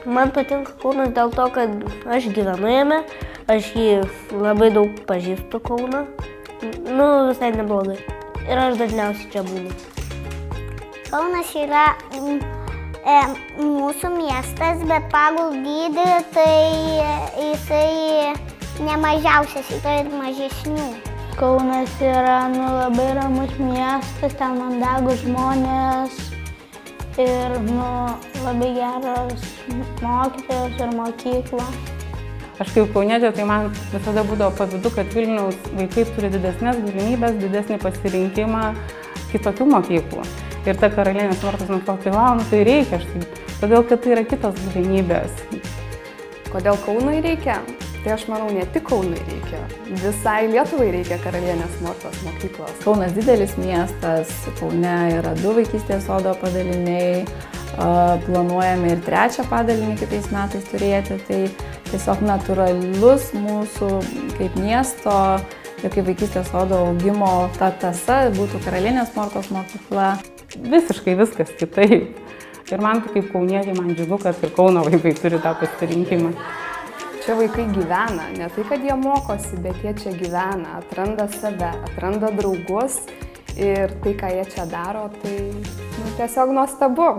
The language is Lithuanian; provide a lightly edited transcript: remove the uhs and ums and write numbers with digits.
Man patinka Kaunas dėl to, kad aš gyvenu jame, aš jį labai daug pažįstu Kauną. Visai neblogai. Ir aš dažniausiai čia būnu. Kaunas yra mūsų miestas, bet pagal dydį tai jisai ne mažiausias, yra ir mažesnių. Kaunas yra labai ramus miestas, ten mandagūs žmonės ir labai geras mokytojas ir mokykla. Aš kaip kaunietė, tai man visada būdavo pavydu, kad Vilniaus vaikai turi didesnės galimybės, didesnį pasirinkimą kitokių mokyklų. Ir ta Karalienės Mortos mokykla, tai reikia, todėl kad tai yra kitos galimybės. Kodėl Kaunui reikia? Tai aš manau, ne tik Kaunui reikia. Visai Lietuvai reikia Karalienės Mortos mokyklos. Kaunas didelis miestas, Kaune yra 2 vaikystės sodo padaliniai, planuojame ir 3 padalinį kitais metais turėti. Tai tiesiog natūralus mūsų kaip miesto ir kaip vaikystės sodo augimo tąsa būtų Karalienės Mortos mokykla. Visiškai viskas kitaip. Ir man kaip kaunietė, man džiugu, kad ir Kauno vaikai turi tą pasirinkimą. Čia vaikai gyvena, ne tai, kad jie mokosi, bet jie čia gyvena, atranda save, atranda draugus ir tai, ką jie čia daro, tai tiesiog nuostabu.